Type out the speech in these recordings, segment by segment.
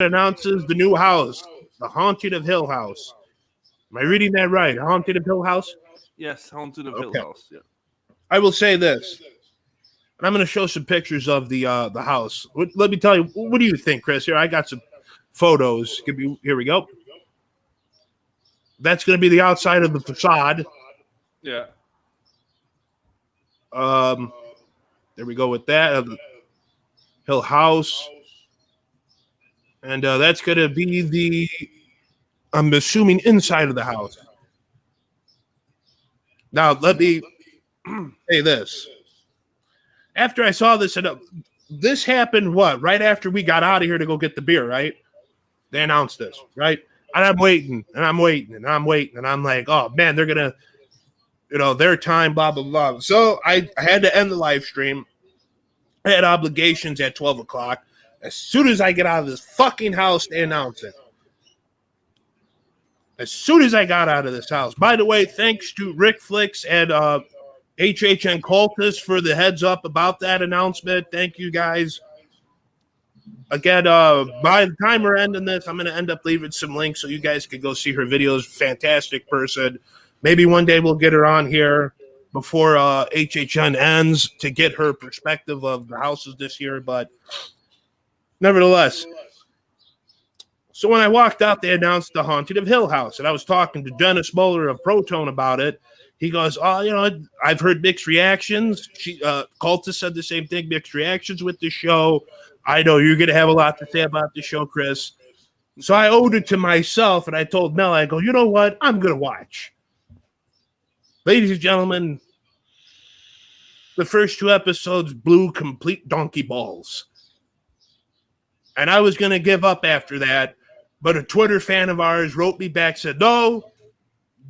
announces the new house, the Haunted of Hill House. Am I reading that right? Haunted of Hill House? Yes, Haunted of Hill Okay. House. Yeah. I will say this, and I'm going to show some pictures of the house. Let me tell you, what do you think, Chris? Here, I got some photos. Here we go. That's going to be the outside of the facade. Yeah. There we go with that. Hill House. And that's going to be I'm assuming, inside of the house. Now, let me say this. After I saw this, this happened, right after we got out of here to go get the beer, right? They announced this, right? And I'm waiting, and I'm waiting, and I'm waiting, and I'm like, oh, man, they're going to, their time, blah, blah, blah. So I had to end the live stream. I had obligations at 12 o'clock. As soon as I get out of this fucking house, they announce it. As soon as I got out of this house. By the way, thanks to Rick Flicks and HHN Cultist for the heads up about that announcement. Thank you, guys. Again, by the time we're ending this, I'm going to end up leaving some links so you guys can go see her videos. Fantastic person. Maybe one day we'll get her on here before HHN ends to get her perspective of the houses this year. But nevertheless, so when I walked out, they announced the Haunted of Hill House, and I was talking to Dennis Moeller of Proton about it. He goes, oh, I've heard mixed reactions. Cultist said the same thing, mixed reactions with the show. I know you're going to have a lot to say about the show, Chris. So I owed it to myself, and I told Mel, I go, you know what? I'm going to watch. Ladies and gentlemen, the first 2 episodes blew complete donkey balls. And I was going to give up after that, but a Twitter fan of ours wrote me back, said, no,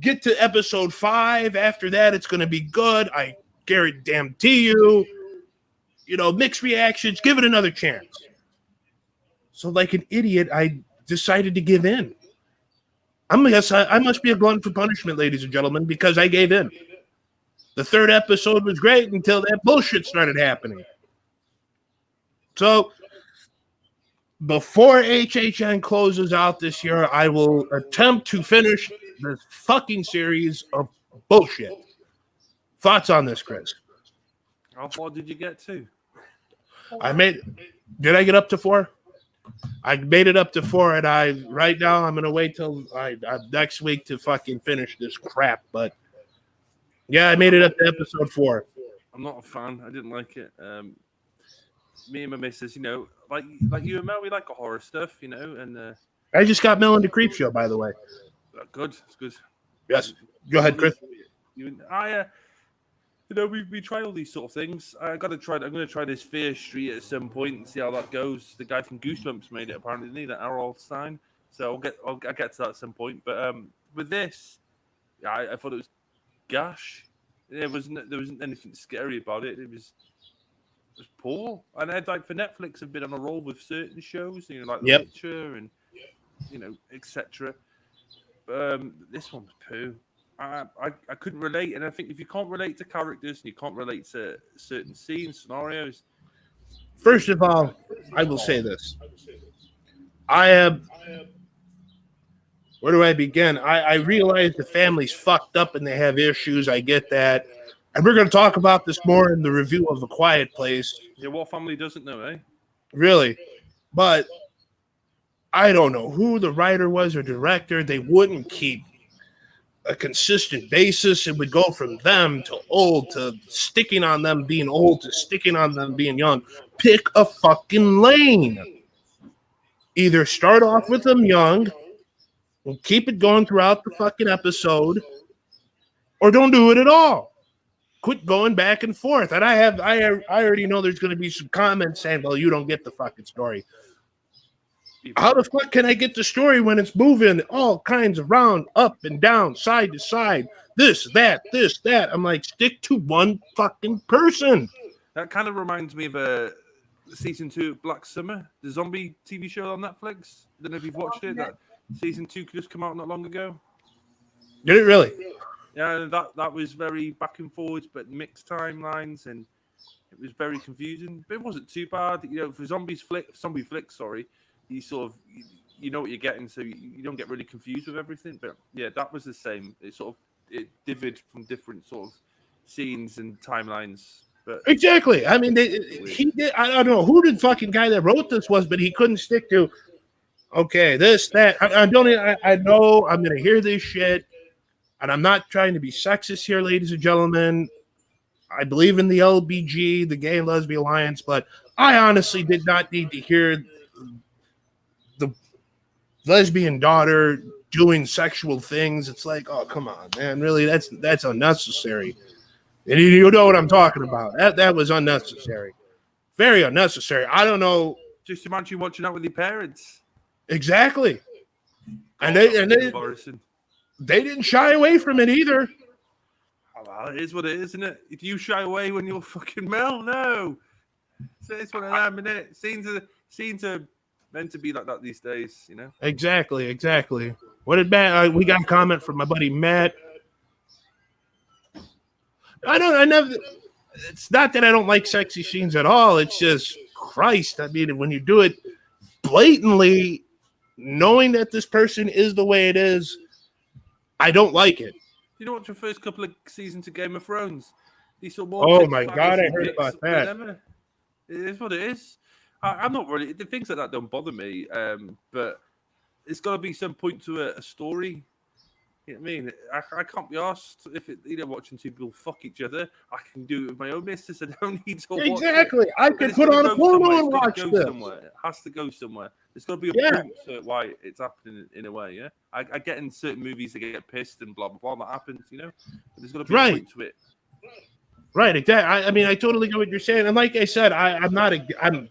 get to episode 5. After that, it's going to be good. I guarantee you. Mixed reactions. Give it another chance. So like an idiot, I decided to give in. I must be a glutton for punishment, ladies and gentlemen, because I gave in. The 3rd episode was great until that bullshit started happening. So before HHN closes out this year, I will attempt to finish this fucking series of bullshit. Thoughts on this, Chris? How far did you get to? Did I get up to 4? I made it up to 4, and right now I'm going to wait till next week to fucking finish this crap. But yeah, I made it up to episode 4. I'm not a fan. I didn't like it. Me and my missus, like you and Mel, we like horror stuff, and I just got Mel into Creep Show, by the way. Good. It's good. Yes. Go ahead, Chris. We try all these sort of things. I'm going to try this Fear Street at some point and see how that goes. The guy from Goosebumps made it, apparently, didn't he? That Errol Stein. So I'll get to that at some point. But with this, I thought it was gash. There wasn't anything scary about it. It was poor. And I'd like for Netflix have been on a roll with certain shows, like The Witcher and etc. This one's poo. I couldn't relate, and I think if you can't relate to characters and you can't relate to certain scenes, scenarios. First of all, I will say this. Where do I begin? I realize the family's fucked up and they have issues. I get that. And we're going to talk about this more in the review of The Quiet Place. Yeah, what family doesn't know, eh? Really? But I don't know who the writer was or director. They wouldn't keep a consistent basis. It would go from them to old to sticking on them being old to sticking on them being young. Pick a fucking lane. Either start off with them young and keep it going throughout the fucking episode, or don't do it at all. Quit going back and forth. And I already know there's going to be some comments saying, well, you don't get the fucking story. How the fuck can I get the story when it's moving all kinds of round, up and down, side to side, this, that. I'm like, stick to one fucking person. That kind of reminds me of season 2 of Black Summer, the zombie TV show on Netflix. I don't know if you've watched it. That season 2 just come out not long ago. Did it really? Yeah, that was very back and forwards, but mixed timelines, and it was very confusing. But it wasn't too bad, for zombie flick. you sort of you know what you're getting, so you don't get really confused with everything. But yeah, that was the same. It differed from different sort of scenes and timelines. But Exactly. I mean, he did. I don't know who the fucking guy that wrote this was, but he couldn't stick to. Okay, this, that. I don't. I know I'm gonna hear this shit, and I'm not trying to be sexist here, ladies and gentlemen. I believe in the LBG, the Gay and Lesbian Alliance, but I honestly did not need to hear the lesbian daughter doing sexual things. It's like, oh, come on, man, really? That's unnecessary. And you know what I'm talking about. That was unnecessary. Very unnecessary. I don't know. just imagine watching that with your parents. Exactly. God, And embarrassing. they didn't shy away from it either. Oh, well, it is what it is, isn't it? If you shy away when you're fucking Mel, no. So it's one of them, isn't it? Scenes are meant to be like that these days, you know? Exactly. What did Matt? We got a comment from my buddy Matt. I never. It's not that I don't like sexy scenes at all. It's just Christ. I mean, when you do it blatantly, knowing that this person is the way it is, I don't like it. You know what? Your first couple of seasons of Game of Thrones, these sort of more. Oh my God, I heard about that. It is what it is. I'm not really. The things like that don't bother me. But it's got to be some point to a story. You know what I mean? I can't be asked if watching two people fuck each other. I can do it with my own missus. I don't need to watch Exactly. it. I could put on a porno and watch this. It has to go somewhere. There's got to be a point to why it's happening in a way. Yeah, I get in certain movies they get pissed and blah blah blah. That happens, you know. But there's got to be a point to it. Right. Exactly. I mean, I totally get what you're saying. And like I said, I'm not a.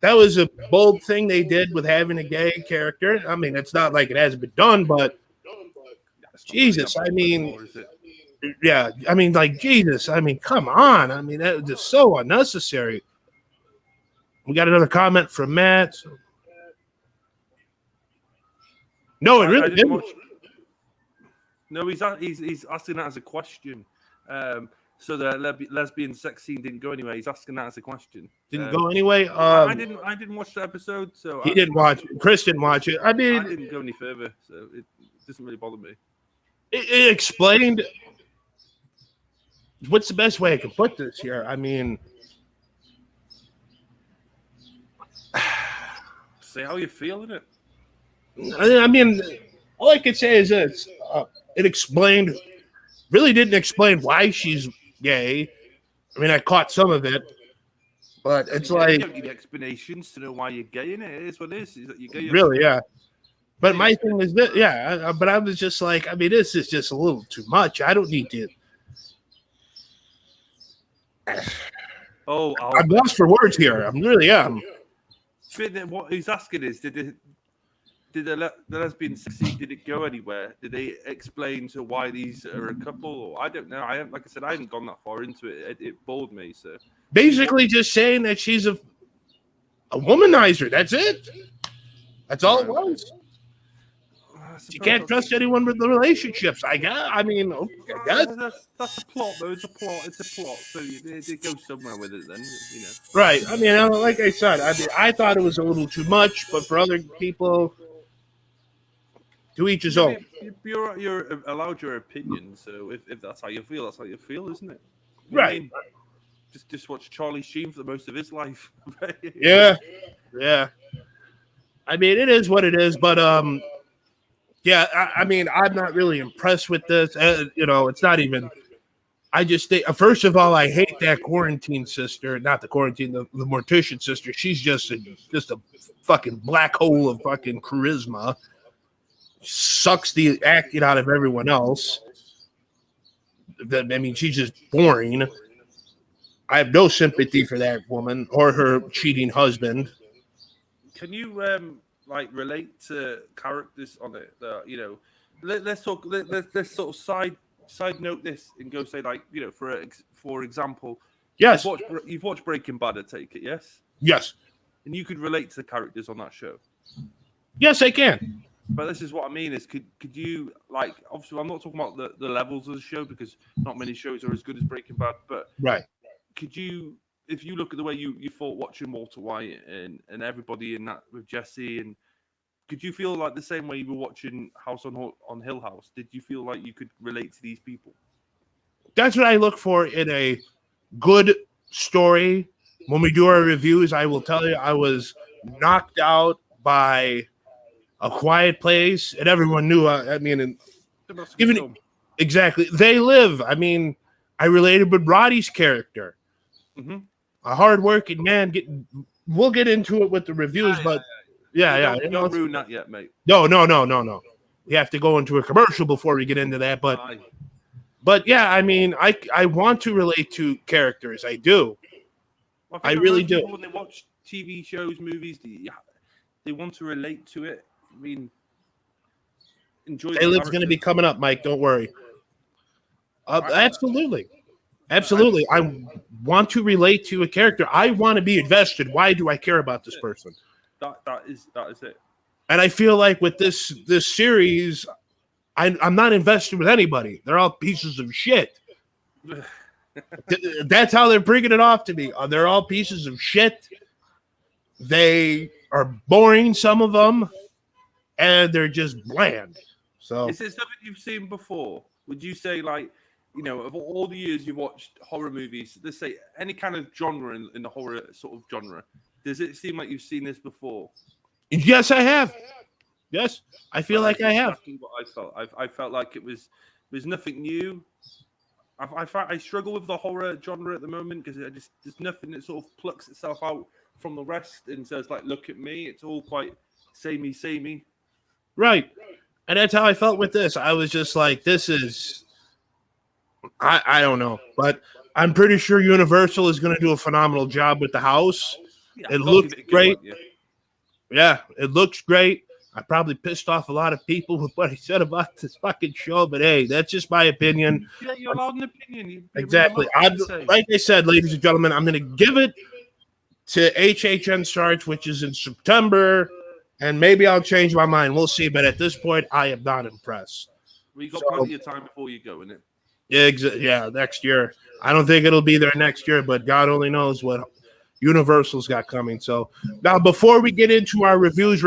That was a bold thing they did with having a gay character. I mean, it's not like it hasn't been done, but Jesus, I mean, yeah, I mean, like Jesus, I mean, come on, I mean, that was just so unnecessary. We got another comment from Matt. No, it really didn't. No, he's asking that as a question. So the lesbian sex scene didn't go anywhere. He's asking that as a question. Didn't go anyway. I didn't watch the episode, so he didn't watch it. Chris didn't watch it. I mean, I didn't go any further, so it doesn't really bother me. It explained. What's the best way I can put this here? I mean, say how you feeling it. I mean, all I could say is this: it explained. Really didn't explain why she's gay. I mean, I caught some of it, but it's like you don't need explanations to know why you're gay. In it is what it is. Is that you're gay? Really, yeah. But my thing is that, yeah. But I was just like, I mean, this is just a little too much. I don't need to. I'm lost for words here. I'm really am. What he's asking is, did the lesbian scene, did it go anywhere? Did they explain to why these are a couple? Or I don't know. Like I said, I haven't gone that far into it. It bored me. So basically, just saying that she's a womanizer. That's it. That's all it was. You can't trust anyone with the relationships. I guess. I mean, okay, I guess. That's a plot, though. It's a plot. So they go somewhere with it, then. You know. Right. I mean, like I said, I thought it was a little too much, but for other people, to each his own. You're allowed your opinion. So if that's how you feel, that's how you feel, isn't it? Right. I mean, just watch Charlie Sheen for the most of his life. Yeah. I mean, it is what it is, but yeah, I mean, I'm not really impressed with this. It's not even. I just think, first of all, I hate that quarantine sister. Not the quarantine, the mortician sister. She's just a fucking black hole of fucking charisma. Sucks the acting out of everyone else. I mean, she's just boring. I have no sympathy for that woman or her cheating husband. Can you relate to characters on it? Let's talk. Let's sort of side note this and go say, like, for example, yes, you've watched Breaking Bad. I take it, yes. Yes. And you could relate to the characters on that show. Yes, I can. But this is what I mean: is could you, like, obviously I'm not talking about the levels of the show because not many shows are as good as Breaking Bad, but right. Could you, if you look at the way you thought watching Walter White and everybody in that with Jesse, and could you feel like the same way you were watching House on Hill House? Did you feel like you could relate to these people? That's what I look for in a good story. When we do our reviews, I will tell you I was knocked out by A Quiet Place, and everyone knew. Even exactly, They Live. I mean, I related with Roddy's character, a hardworking man. We'll get into it with the reviews, but yeah. Don't ruin that yet, mate. No. We have to go into a commercial before we get into that, but yeah, I mean, I want to relate to characters. I do. Well, I really do. When they watch TV shows, movies, they want to relate to it. I mean, enjoy. They Live's going to be coming up, Mike. Don't worry. Absolutely. I want to relate to a character. I want to be invested. Why do I care about this person? That is it. And I feel like with this series, I'm not invested with anybody. They're all pieces of shit. That's how they're bringing it off to me. They're all pieces of shit. They are boring, some of them, and they're just bland. So, is it something you've seen before? Would you say, like, of all the years you've watched horror movies, let's say any kind of genre in the horror sort of genre, does it seem like you've seen this before? Yes, I have. Yes, I feel like I have. Exactly what I felt. I felt like there's nothing new. I struggle with the horror genre at the moment because there's nothing that sort of plucks itself out from the rest and says, like, look at me. It's all quite samey. Right. And that's how I felt with this. I was just like, this is, I don't know, but I'm pretty sure Universal is going to do a phenomenal job with the house. Yeah, it looks great. One, yeah, it looks great. I probably pissed off a lot of people with what I said about this fucking show, but hey, that's just my opinion. Yeah, you're allowed an opinion. Exactly. Like I said, ladies and gentlemen, I'm going to give it to HHN Starts, which is in September, and maybe I'll change my mind. We'll see, but at this point, I am not impressed. Well, you got plenty of time before you go, innit? Yeah, next year. I don't think it'll be there next year, but God only knows what Universal's got coming. So now, before we get into our reviews,